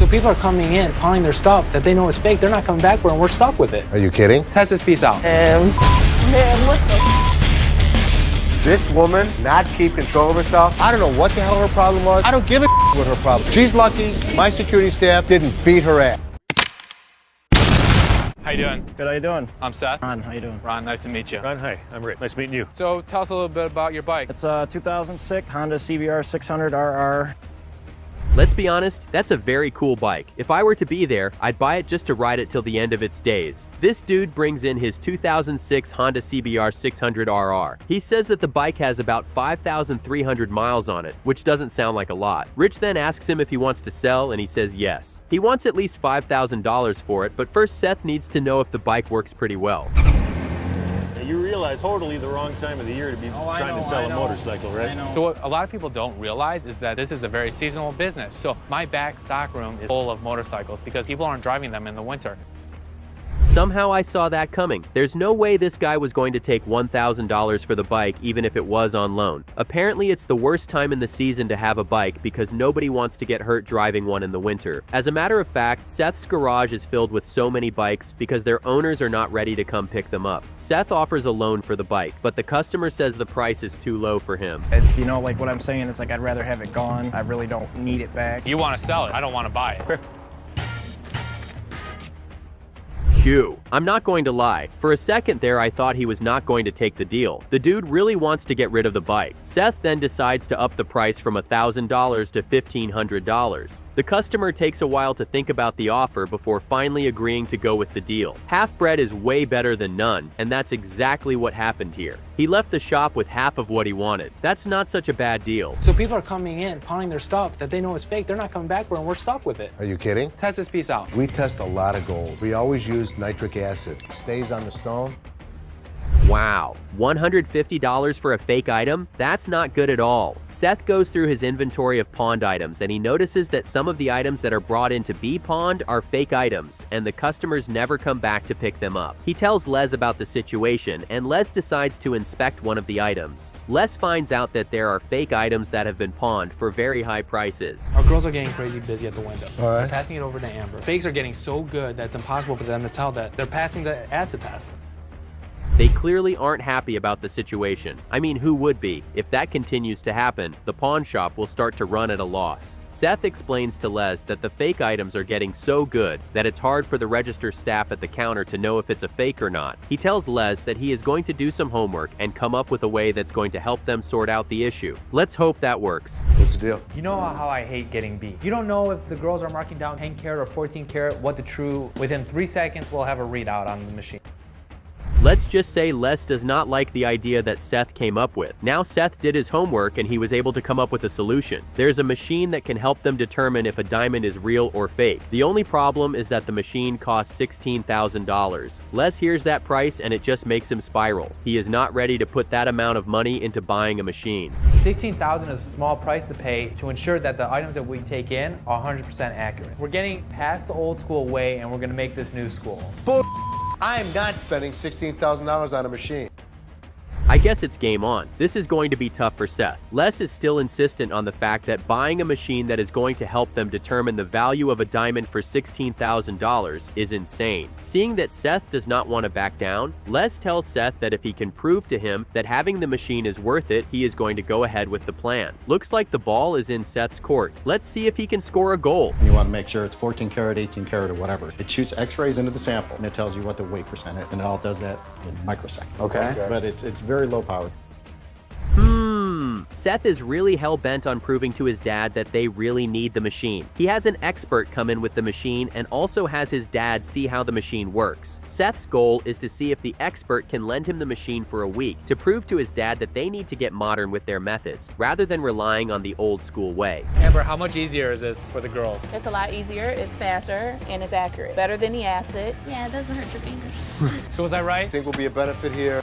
So people are coming in, pawning their stuff that they know is fake. They're not coming back for it, and we're stuck with it. Are you kidding? Test this piece out. Man, what the? This woman not keep control of herself. I don't know what the hell her problem was. I don't give a what her problem. She's lucky my security staff didn't beat her ass. How you doing? Good, how you doing? I'm Seth. Ron, how you doing? Ron, nice to meet you. Ron, hi, I'm Rick. Nice meeting you. So tell us a little bit about your bike. It's a 2006 Honda CBR 600RR. Let's be honest, that's a very cool bike. If I were to be there, I'd buy it just to ride it till the end of its days. This dude brings in his 2006 Honda CBR 600RR. He says that the bike has about 5,300 miles on it, which doesn't sound like a lot. Rich then asks him if he wants to sell, and he says yes. He wants at least $5,000 for it, but first Seth needs to know if the bike works pretty well. You realize totally the wrong time of the year to be trying to sell a motorcycle, right? So what a lot of people don't realize is that this is a very seasonal business. So my back stock room is full of motorcycles because people aren't driving them in the winter. Somehow I saw that coming. There's no way this guy was going to take $1,000 for the bike even if it was on loan. Apparently it's the worst time in the season to have a bike because nobody wants to get hurt driving one in the winter. As a matter of fact, Seth's garage is filled with so many bikes because their owners are not ready to come pick them up. Seth offers a loan for the bike, but the customer says the price is too low for him. It's, you know, like what I'm saying is like I'd rather have it gone. I really don't need it back. You want to sell it. I don't want to buy it. Phew. I'm not going to lie. For a second there, I thought he was not going to take the deal. The dude really wants to get rid of the bike. Seth then decides to up the price from $1,000 to $1,500. The customer takes a while to think about the offer before finally agreeing to go with the deal. Half-bred is way better than none, and that's exactly what happened here. He left the shop with half of what he wanted. That's not such a bad deal. So people are coming in, pawning their stuff that they know is fake. They're not coming back for it, and we're stuck with it. Are you kidding? Test this piece out. We test a lot of gold. We always use nitric acid. It stays on the stone. Wow, $150 for a fake item? That's not good at all. Seth goes through his inventory of pawned items and he notices that some of the items that are brought in to be pawned are fake items, and the customers never come back to pick them up. He tells Les about the situation, and Les decides to inspect one of the items. Les finds out that there are fake items that have been pawned for very high prices. Our girls are getting crazy busy at the window. All right. They're passing it over to Amber. Fakes are getting so good that it's impossible for them to tell that they're passing the acid test. They clearly aren't happy about the situation. I mean, who would be? If that continues to happen, the pawn shop will start to run at a loss. Seth explains to Les that the fake items are getting so good that it's hard for the register staff at the counter to know if it's a fake or not. He tells Les that he is going to do some homework and come up with a way that's going to help them sort out the issue. Let's hope that works. What's the deal? You know how I hate getting beat. You don't know if the girls are marking down 10 karat or 14 karat, what the true, within 3 seconds we'll have a readout on the machine. Let's just say Les does not like the idea that Seth came up with. Now Seth did his homework and he was able to come up with a solution. There's a machine that can help them determine if a diamond is real or fake. The only problem is that the machine costs $16,000. Les hears that price and it just makes him spiral. He is not ready to put that amount of money into buying a machine. $16,000 is a small price to pay to ensure that the items that we take in are 100% accurate. We're getting past the old school way and we're gonna make this new school. I am not spending $16,000 on a machine. I guess it's game on. This is going to be tough for Seth. Les is still insistent on the fact that buying a machine that is going to help them determine the value of a diamond for $16,000 is insane. Seeing that Seth does not want to back down, Les tells Seth that if he can prove to him that having the machine is worth it, he is going to go ahead with the plan. Looks like the ball is in Seth's court. Let's see if he can score a goal. You want to make sure it's 14 karat, 18 karat, or whatever. It shoots x-rays into the sample and it tells you what the weight percent is, and it all does that in microseconds. Okay. But it's very low power. Seth is really hell-bent on proving to his dad that they really need the machine. He has an expert come in with the machine and also has his dad see how the machine works. Seth's goal is to see if the expert can lend him the machine for a week to prove to his dad that they need to get modern with their methods, rather than relying on the old school way. Amber, how much easier is this for the girls? It's a lot easier, it's faster, and it's accurate. Better than the acid. Yeah, it doesn't hurt your fingers. So was I right? I think will be a benefit here.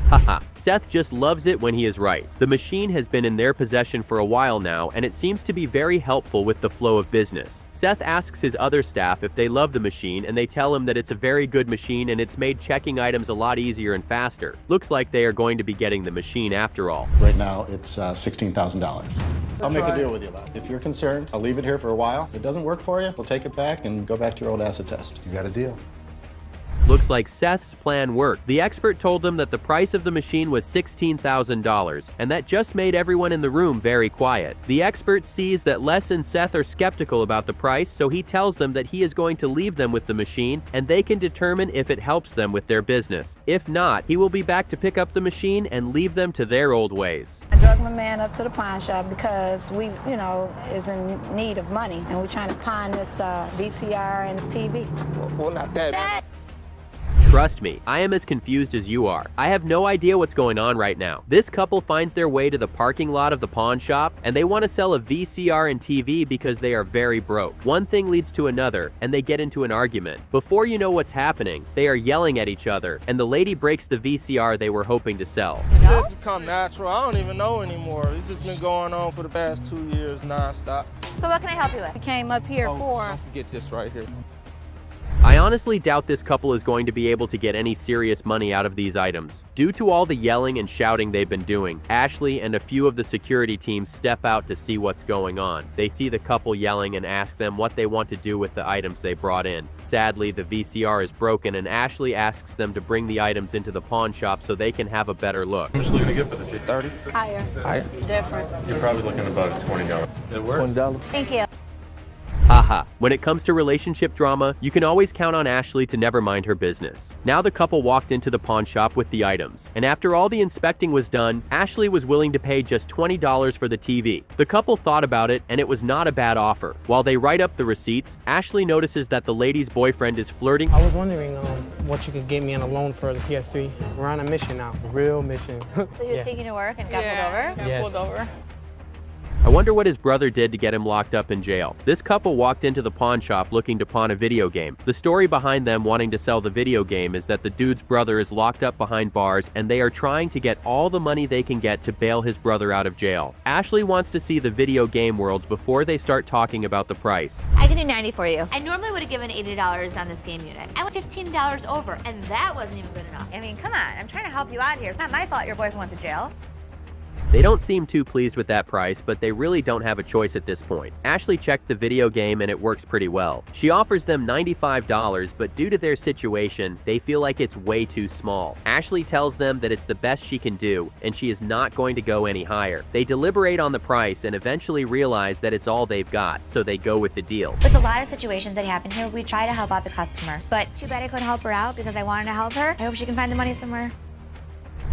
Haha, Seth just loves it when he is right. The machine has been in their possession for a while now, and it seems to be very helpful with the flow of business. Seth asks his other staff if they love the machine, and they tell him that it's a very good machine and it's made checking items a lot easier and faster. Looks like they are going to be getting the machine after all. Right now, it's $16,000. I'll make a deal with you, lad. If you're concerned, I'll leave it here for a while. If it doesn't work for you, we'll take it back and go back to your old acid test. You got a deal. Looks like Seth's plan worked. The expert told them that the price of the machine was $16,000, and that just made everyone in the room very quiet. The expert sees that Les and Seth are skeptical about the price, so he tells them that he is going to leave them with the machine, and they can determine if it helps them with their business. If not, he will be back to pick up the machine and leave them to their old ways. I drug my man up to the pawn shop because we, is in need of money, and we're trying to pawn this VCR and this TV. Well, not that. Trust me, I am as confused as you are. I have no idea what's going on right now. This couple finds their way to the parking lot of the pawn shop, and they want to sell a VCR and TV because they are very broke. One thing leads to another, and they get into an argument. Before you know what's happening, they are yelling at each other, and the lady breaks the VCR they were hoping to sell. It's become natural. I don't even know anymore. It's just been going on for the past 2 years nonstop. So what can I help you with? I came up here for... Get this right here. I honestly doubt this couple is going to be able to get any serious money out of these items. Due to all the yelling and shouting they've been doing, Ashley and a few of the security teams step out to see what's going on. They see the couple yelling and ask them what they want to do with the items they brought in. Sadly, the VCR is broken, and Ashley asks them to bring the items into the pawn shop so they can have a better look. How much are you gonna get for the 30? Higher. Difference. You're probably looking about $20. It works. Thank you. Haha, when it comes to relationship drama, you can always count on Ashley to never mind her business. Now the couple walked into the pawn shop with the items, and after all the inspecting was done, Ashley was willing to pay just $20 for the TV. The couple thought about it, and it was not a bad offer. While they write up the receipts, Ashley notices that the lady's boyfriend is flirting. I was wondering what you could get me on a loan for the PS3. We're on a mission now, real mission. So he was taking to work and got pulled over? Yes. Pulled over. I wonder what his brother did to get him locked up in jail. This couple walked into the pawn shop looking to pawn a video game. The story behind them wanting to sell the video game is that the dude's brother is locked up behind bars, and they are trying to get all the money they can get to bail his brother out of jail. Ashley wants to see the video game worlds before they start talking about the price. I can do 90 for you. I normally would have given $80 on this game unit. I went $15 over, and that wasn't even good enough. I mean, come on, I'm trying to help you out here. It's not my fault your boyfriend went to jail. They don't seem too pleased with that price, but they really don't have a choice at this point. Ashley checked the video game and it works pretty well. She offers them $95, but due to their situation, they feel like it's way too small. Ashley tells them that it's the best she can do, and she is not going to go any higher. They deliberate on the price and eventually realize that it's all they've got, so they go with the deal. With a lot of situations that happen here, we try to help out the customer. But too bad I couldn't help her out because I wanted to help her. I hope she can find the money somewhere.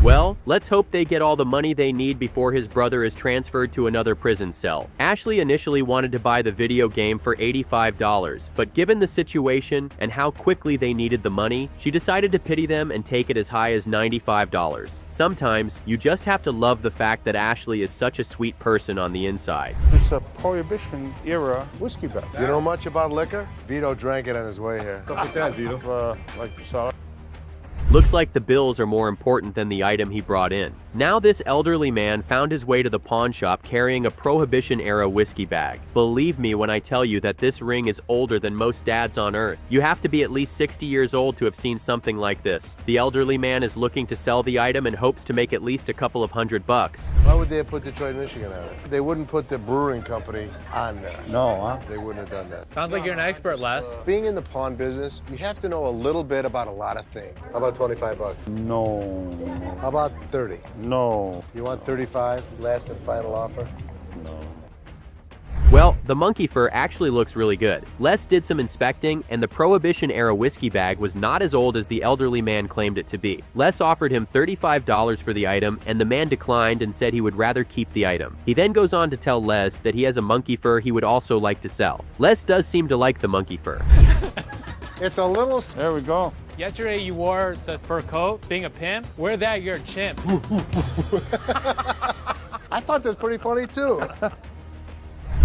Well, let's hope they get all the money they need before his brother is transferred to another prison cell. Ashley initially wanted to buy the video game for $85, but given the situation and how quickly they needed the money, she decided to pity them and take it as high as $95. Sometimes, you just have to love the fact that Ashley is such a sweet person on the inside. It's a Prohibition era whiskey bag. You know much about liquor? Vito drank it on his way here. Stuff like that, Vito. Like you saw. Looks like the bills are more important than the item he brought in. Now this elderly man found his way to the pawn shop carrying a Prohibition-era whiskey bag. Believe me when I tell you that this ring is older than most dads on earth. You have to be at least 60 years old to have seen something like this. The elderly man is looking to sell the item and hopes to make at least a couple of $100. Why would they have put Detroit, Michigan on it? They wouldn't put the brewing company on there. No, huh? They wouldn't have done that. Sounds like you're an expert, Les. Being in the pawn business, you have to know a little bit about a lot of things. How about 25 bucks? No. How about 30? No. You want 35? Last and final offer? No. Well, the monkey fur actually looks really good. Les did some inspecting, and the Prohibition-era whiskey bag was not as old as the elderly man claimed it to be. Les offered him $35 for the item, and the man declined and said he would rather keep the item. He then goes on to tell Les that he has a monkey fur he would also like to sell. Les does seem to like the monkey fur. It's a little... There we go. Yesterday you wore the fur coat, being a pimp. Wear that, you're a chimp. I thought that was pretty funny, too.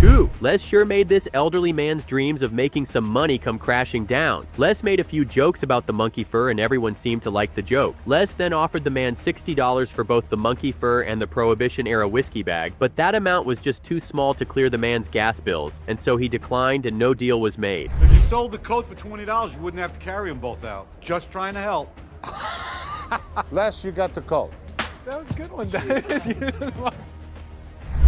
Phew, Les sure made this elderly man's dreams of making some money come crashing down. Les made a few jokes about the monkey fur and everyone seemed to like the joke. Les then offered the man $60 for both the monkey fur and the Prohibition-era whiskey bag, but that amount was just too small to clear the man's gas bills, and so he declined and no deal was made. If you sold the coat for $20, you wouldn't have to carry them both out. Just trying to help. Les, you got the coat. That was a good one.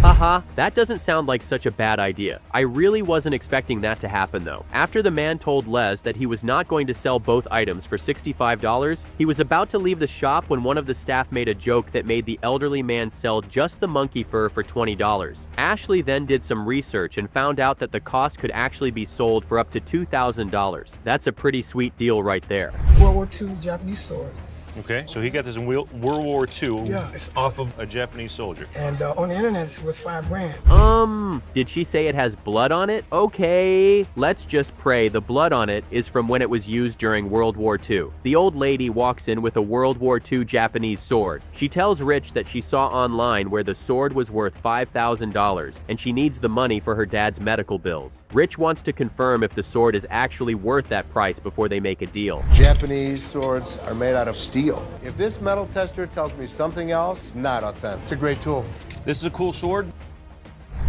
Haha, that doesn't sound like such a bad idea. I really wasn't expecting that to happen though. After the man told Les that he was not going to sell both items for $65, he was about to leave the shop when one of the staff made a joke that made the elderly man sell just the monkey fur for $20. Ashley then did some research and found out that the cost could actually be sold for up to $2,000. That's a pretty sweet deal right there. World War II Japanese sword. Okay, so he got this in World War II it's off of a Japanese soldier. And on the internet, it's worth $5 grand. Did she say it has blood on it? Okay, let's just pray the blood on it is from when it was used during World War II. The old lady walks in with a World War II Japanese sword. She tells Rich that she saw online where the sword was worth $5,000 and she needs the money for her dad's medical bills. Rich wants to confirm if the sword is actually worth that price before they make a deal. Japanese swords are made out of steel. If this metal tester tells me something else, it's not authentic. It's a great tool. This is a cool sword.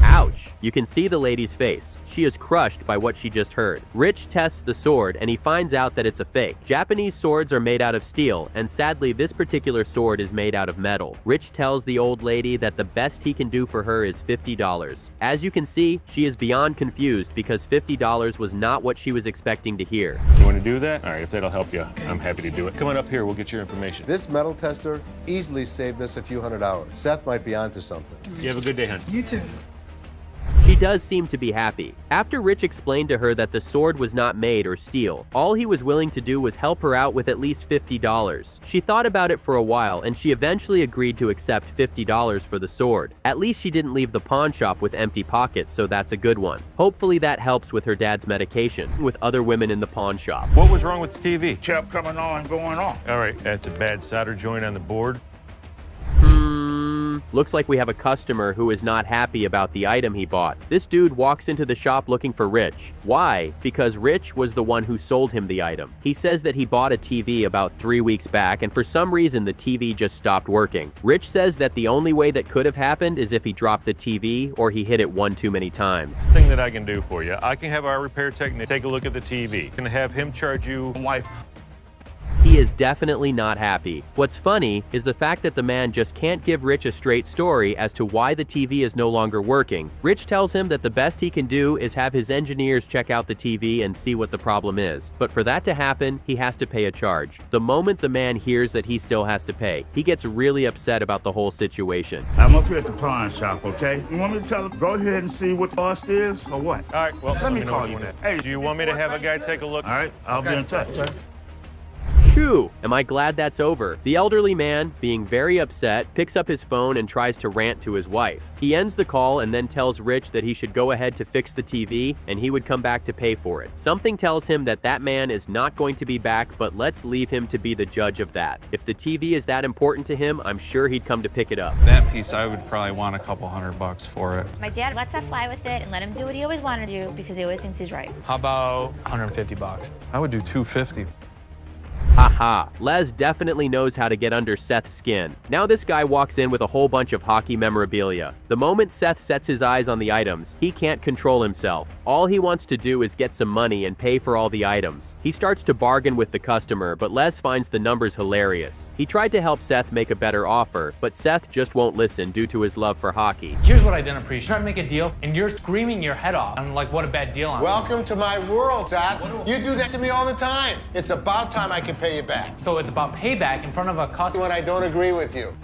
Ouch! You can see the lady's face. She is crushed by what she just heard. Rich tests the sword and he finds out that it's a fake. Japanese swords are made out of steel, and sadly this particular sword is made out of metal. Rich tells the old lady that the best he can do for her is $50. As you can see, she is beyond confused because $50 was not what she was expecting to hear. You want to do that? All right, if that'll help you, I'm happy to do it. Come on up here, we'll get your information. This metal tester easily saved us a few $100s. Seth might be onto something. You have a good day, hon. You too. She does seem to be happy. After Rich explained to her that the sword was not made or steel, all he was willing to do was help her out with at least $50. She thought about it for a while and she eventually agreed to accept $50 for the sword. At least she didn't leave the pawn shop with empty pockets, so that's a good one. Hopefully that helps with her dad's medication, with other women in the pawn shop. What was wrong with the TV? Kept coming on, going off. All right, that's a bad solder joint on the board. Looks like we have a customer who is not happy about the item he bought. This dude walks into the shop looking for Rich. Why? Because Rich was the one who sold him the item. He says that he bought a TV about 3 weeks back and for some reason the TV just stopped working. Rich says that the only way that could have happened is if he dropped the TV or he hit it one too many times. Thing that I can do for you, I can have our repair technician take a look at the TV. Can have him charge you He is definitely not happy. What's funny is the fact that the man just can't give Rich a straight story as to why the TV is no longer working. Rich tells him that the best he can do is have his engineers check out the TV and see what the problem is. But for that to happen, he has to pay a charge. The moment the man hears that he still has to pay, he gets really upset about the whole situation. I'm up here at the pawn shop, okay? You want me to tell him, go ahead and see what the cost is, or what? All right, well, let me call you back. Hey, do you want me to have a guy take a look? All right, I'll be in touch. Phew, am I glad that's over. The elderly man, being very upset, picks up his phone and tries to rant to his wife. He ends the call and then tells Rich that he should go ahead to fix the TV and he would come back to pay for it. Something tells him that that man is not going to be back, but let's leave him to be the judge of that. If the TV is that important to him, I'm sure he'd come to pick it up. That piece, I would probably want a couple $100 for it. My dad lets us fly with it and let him do what he always wanted to do because he always thinks he's right. How about $150? I would do $250. Haha, Les definitely knows how to get under Seth's skin. Now this guy walks in with a whole bunch of hockey memorabilia. The moment Seth sets his eyes on the items, he can't control himself. All he wants to do is get some money and pay for all the items. He starts to bargain with the customer, but Les finds the numbers hilarious. He tried to help Seth make a better offer, but Seth just won't listen due to his love for hockey. Here's what I didn't appreciate. Trying to make a deal, and you're screaming your head off. I'm like, what a bad deal. Welcome to my world, Seth. You do that to me all the time. It's about time I can pay you back. So it's about payback in front of a customer. When I don't agree with you.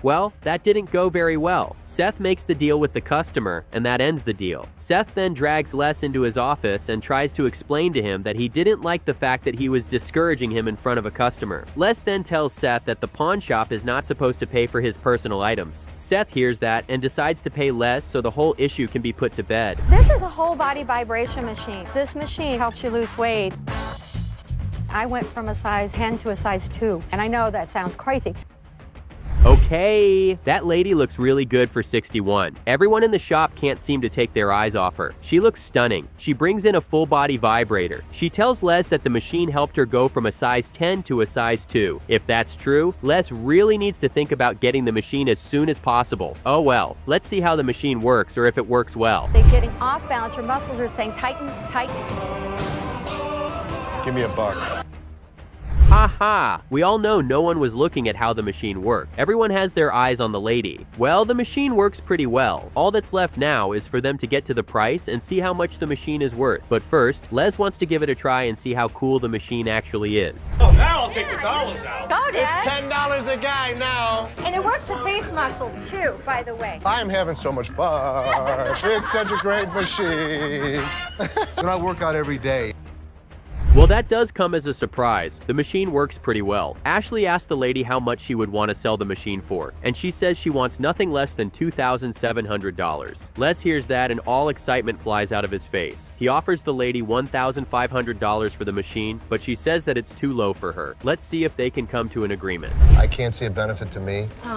Well, that didn't go very well. Seth makes the deal with the customer, and that ends the deal. Seth then drags Les into his office and tries to explain to him that he didn't like the fact that he was discouraging him in front of a customer. Les then tells Seth that the pawn shop is not supposed to pay for his personal items. Seth hears that and decides to pay Les so the whole issue can be put to bed. This is a whole body vibration machine. This machine helps you lose weight. I went from a size 10 to a size 2, and I know that sounds crazy. Okay, Okay, that lady looks really good for 61. Everyone in the shop can't seem to take their eyes off her. She looks stunning. She brings in a full body vibrator. She tells Les that the machine helped her go from a size 10 to a size 2. If that's true, Les really needs to think about getting the machine as soon as possible. Oh well, let's see how the machine works or if it works well. They're getting off balance. Your muscles are saying tighten, tighten. Give me a buck. Haha, we all know no one was looking at how the machine worked. Everyone has their eyes on the lady. Well, the machine works pretty well. All that's left now is for them to get to the price and see how much the machine is worth. But first, Les wants to give it a try and see how cool the machine actually is. Oh, now I'll take the dollars out. Go, Dad. $10 a guy now. And it works the face muscles too, by the way. I'm having so much fun. It's such a great machine. And I work out every day. Well, that does come as a surprise. The machine works pretty well. Ashley asked the lady how much she would want to sell the machine for, and she says she wants nothing less than $2,700. Les hears that and all excitement flies out of his face. He offers the lady $1,500 for the machine, but she says that it's too low for her. Let's see if they can come to an agreement. I can't see a benefit to me, so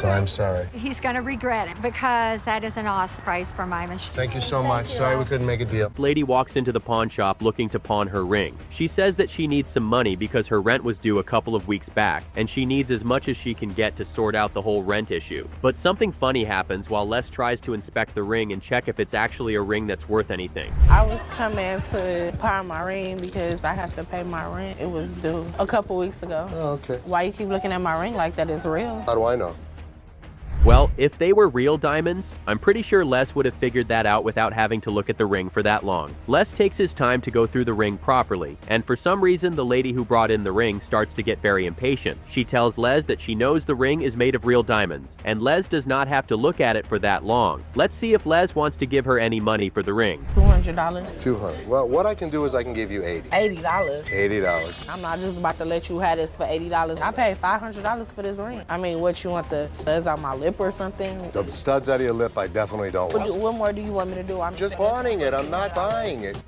I'm sorry. He's gonna regret it because that is an awesome price for my machine. Thank you so much. Sorry we couldn't make a deal. This lady walks into the pawn shop looking to pawn her ring. She says that she needs some money because her rent was due a couple of weeks back, and she needs as much as she can get to sort out the whole rent issue. But something funny happens while Les tries to inspect the ring and check if it's actually a ring that's worth anything. I was coming to pawn my ring because I have to pay my rent. It was due a couple weeks ago. Oh, okay. Why you keep looking at my ring like that is real? How do I know? Well, if they were real diamonds, I'm pretty sure Les would have figured that out without having to look at the ring for that long. Les takes his time to go through the ring properly, and for some reason the lady who brought in the ring starts to get very impatient. She tells Les that she knows the ring is made of real diamonds, and Les does not have to look at it for that long. Let's see if Les wants to give her any money for the ring. $200. $200. Well, what I can do is I can give you $80. $80. $80. I'm not just about to let you have this for $80. I paid $500 for this ring. I mean, what you want, the studs on my lip or something? The studs out of your lip, I definitely don't want. What more do you want me to do? I'm just pawning it. I'm not buying it.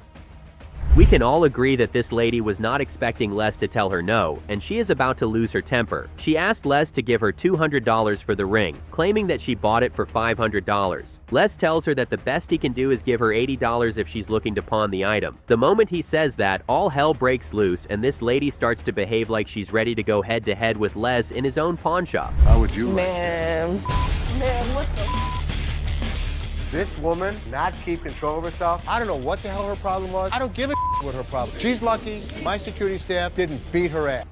We can all agree that this lady was not expecting Les to tell her no, and she is about to lose her temper. She asked Les to give her $200 for the ring, claiming that she bought it for $500. Les tells her that the best he can do is give her $80 if she's looking to pawn the item. The moment he says that, all hell breaks loose, and this lady starts to behave like she's ready to go head-to-head with Les in his own pawn shop. How would you Man, what the? This woman not keep control of herself. I don't know what the hell her problem was. I don't give a what her problem. She's lucky my security staff didn't beat her ass.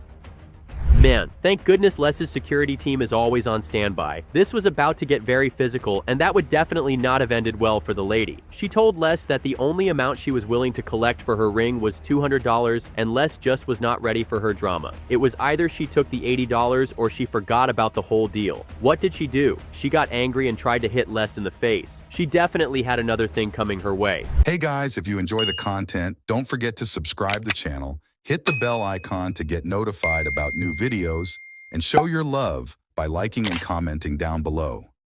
Man, thank goodness Les's security team is always on standby. This was about to get very physical, and that would definitely not have ended well for the lady. She told Les that the only amount she was willing to collect for her ring was $200, and Les just was not ready for her drama. It was either she took the $80 or she forgot about the whole deal. What did she do? She got angry and tried to hit Les in the face. She definitely had another thing coming her way. Hey guys, if you enjoy the content, don't forget to subscribe the channel. Hit the bell icon to get notified about new videos, and show your love by liking and commenting down below.